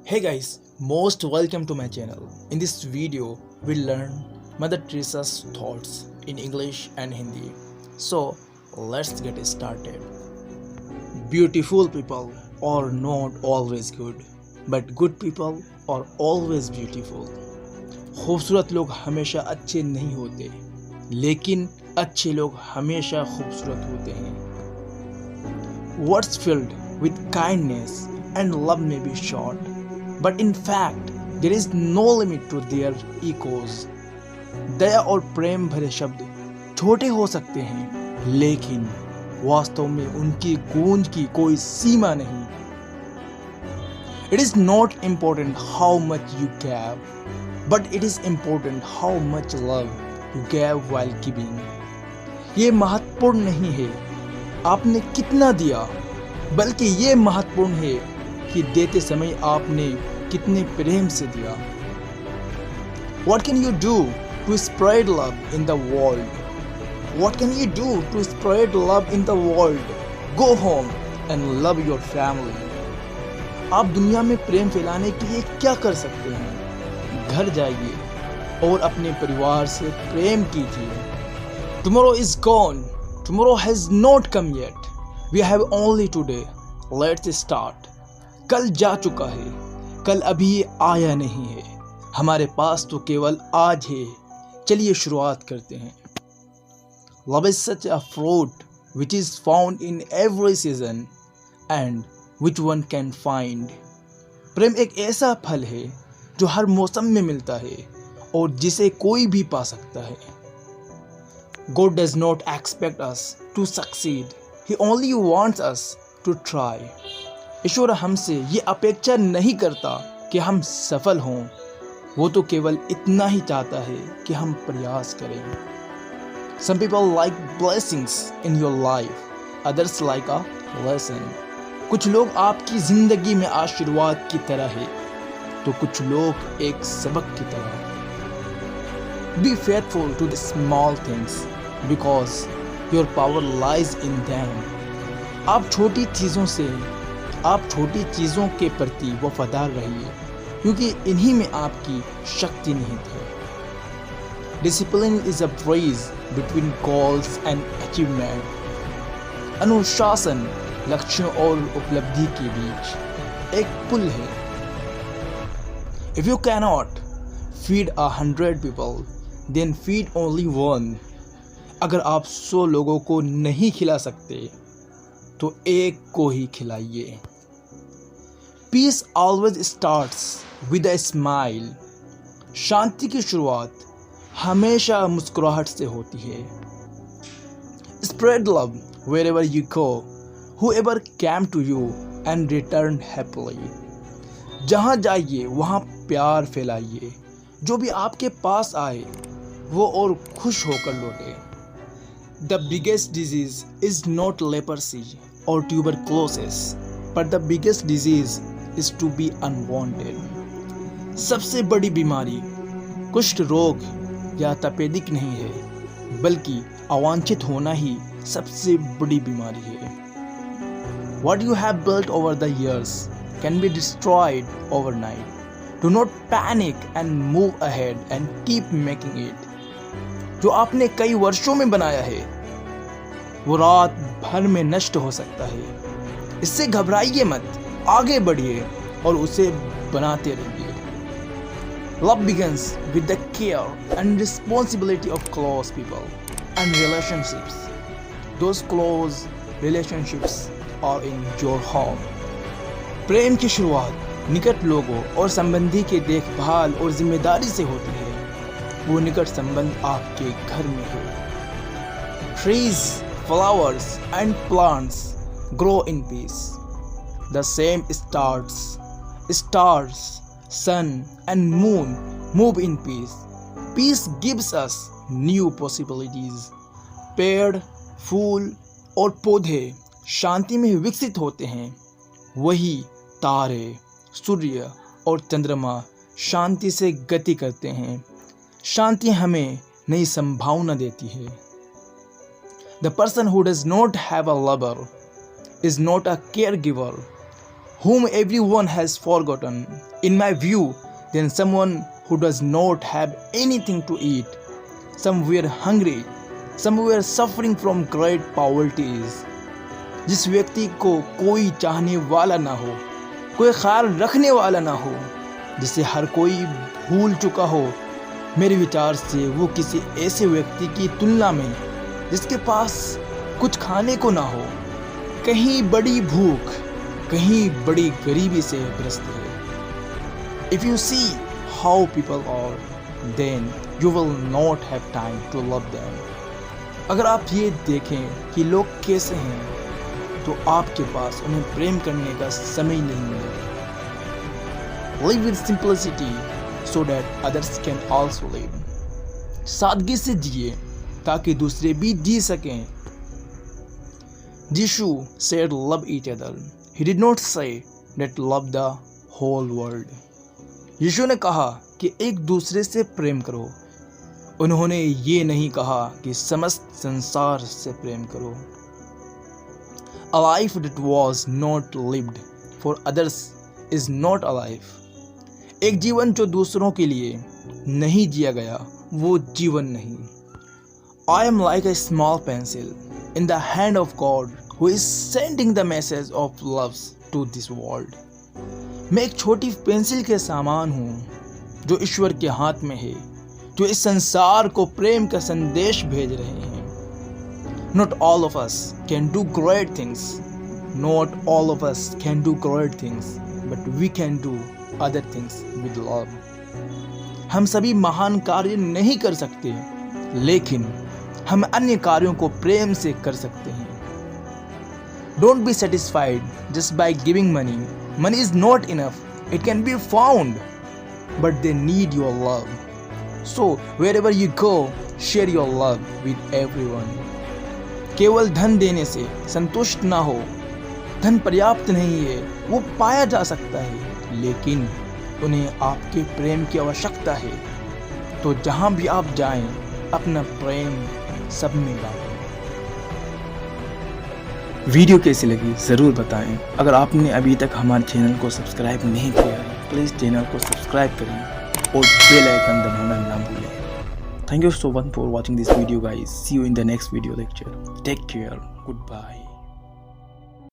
Hey guys, most welcome to my channel. In this video, we'll learn Mother Teresa's thoughts in English and Hindi. So, let's get started. Beautiful people are not always good, but good people are always beautiful. खूबसूरत लोग हमेशा अच्छे नहीं होते, लेकिन अच्छे लोग हमेशा खूबसूरत होते हैं. Words filled with kindness and love may be short, but in fact, there is no limit to their echoes. दया और प्रेम भरे शब्द छोटे हो सकते हैं, लेकिन वास्तव में उनकी गूंज की कोई सीमा नहीं. It is not important how much you give, but it is important how much love you gave while giving. ये महत्वपूर्ण नहीं है आपने कितना दिया, बल्कि ये महत्वपूर्ण है कि देते समय आपने कितने प्रेम से दिया. What can you do to spread love in the world? What can you do to spread love in the world? Go home and love your family. आप दुनिया में प्रेम फैलाने के लिए क्या कर सकते हैं? घर जाइए और अपने परिवार से प्रेम कीजिए. Tomorrow is gone. Tomorrow has not come yet. We have only today. Let's start. कल जा चुका है, कल अभी आया नहीं है. हमारे पास तो केवल आज है. चलिए शुरुआत करते हैं. Love is such a fruit which is found in every season and which one can find. प्रेम एक ऐसा फल है जो हर मौसम में मिलता है और जिसे कोई भी पा सकता है. God does not expect us to succeed. He only wants us to try. ईश्वर हमसे ये अपेक्षा नहीं करता कि हम सफल हों, वो तो केवल इतना ही चाहता है कि हम प्रयास करें. Some people like blessings in your life, others like a lesson. कुछ लोग आपकी जिंदगी में आशीर्वाद की तरह है, तो कुछ लोग एक सबक की तरह. Be faithful to the small things because your power lies in them. आप छोटी चीज़ों के प्रति वफादार रहिए, क्योंकि इन्हीं में आपकी शक्ति निहित है. Discipline is a bridge between goals and achievement. अनुशासन लक्ष्यों और उपलब्धि के बीच एक पुल है. If you cannot feed 100 people, then feed only one. अगर आप 100 लोगों को नहीं खिला सकते, तो एक को ही खिलाइए. Peace always starts with a smile. शांति की शुरुआत हमेशा मुस्कुराहट से होती है. Spread love wherever you go. Whoever came to you and returned happily. जहाँ जाइए वहाँ प्यार फैलाइए. जो भी आपके पास आए वो और खुश होकर लौटे. The biggest disease is not leprosy or tuberculosis, but the biggest disease is to be unwanted. सबसे बड़ी बीमारी कुष्ठ रोग या तपेदिक नहीं है, बल्कि अवांछित होना ही सबसे बड़ी बीमारी है. What you have built over the years can be destroyed overnight. Do not panic and move ahead and keep making it. जो आपने कई वर्षों में बनाया है, वो रात भर में नष्ट हो सकता है. इससे घबराइए मत, आगे बढ़िए और उसे बनाते रहिए. Love begins with the care and responsibility of close people and relationships. Those close relationships are in your home. प्रेम की शुरुआत निकट लोगों और संबंधी के देखभाल और जिम्मेदारी से होती है. वो निकट संबंध आपके घर में है. Trees, flowers and plants grow in peace. The same stars, sun and moon move in peace. Peace gives us new possibilities. पेड़, फूल और पौधे शांति में विकसित होते हैं. वही तारे, सूर्य और चंद्रमा शांति से गति करते हैं. शांति हमें नई संभावना देती है. The person who does not have a lover is not a caregiver. whom everyone has forgotten. In my view, then someone who does not have anything to eat, somewhere hungry, somewhere suffering from great poverty is. जिस व्यक्ति को कोई चाहने वाला ना हो, कोई ख्याल रखने वाला ना हो, जिसे हर कोई भूल चुका हो, मेरे विचार से वो किसी ऐसे व्यक्ति की तुलना में जिसके पास कुछ खाने को ना हो, कहीं बड़ी भूख, कहीं बड़ी गरीबी से ग्रस्त है. If you see how people are, then you will not have time to love them. अगर आप ये देखें कि लोग कैसे हैं, तो आपके पास उन्हें प्रेम करने का समय नहीं मिलेगा. Live with simplicity so that others can also live. सादगी से जिए ताकि दूसरे भी जी सकें. Jishu said love each other. He did not say that love the whole world. यीशु ने कहा कि एक दूसरे से प्रेम करो. उन्होंने ये नहीं कहा कि समस्त संसार से प्रेम करो. A life that was not lived for others is not a life. एक जीवन जो दूसरों के लिए नहीं जिया गया, वो जीवन नहीं. I am like a small pencil in the hand of God who is sending the message of love to this world. मैं एक छोटी पेंसिल के समान हूँ जो ईश्वर के हाथ में है, जो इस संसार को प्रेम का संदेश भेज रहे हैं. Not all of us can do great things. Not all of us can do great things, but we can do other things with love. हम सभी महान कार्य नहीं कर सकते, लेकिन हम अन्य कार्यों को प्रेम से कर सकते हैं. Don't be satisfied just by giving money. Money is not enough. It can be found, but they need your love. So wherever you go, share your love with everyone. केवल धन देने से संतुष्ट ना हो. धन पर्याप्त नहीं है, वो पाया जा सकता है, लेकिन उन्हें आपके प्रेम की आवश्यकता है. तो जहां भी आप जाएं, अपना प्रेम सब में बांटें. वीडियो कैसी लगी ज़रूर बताएं. अगर आपने अभी तक हमारे चैनल को सब्सक्राइब नहीं किया है, प्लीज़ चैनल को सब्सक्राइब करें और बेल आइकन दबाना ना भूलें. Thank you so much for watching this video guys. See you in the next video lecture. Take care. Goodbye.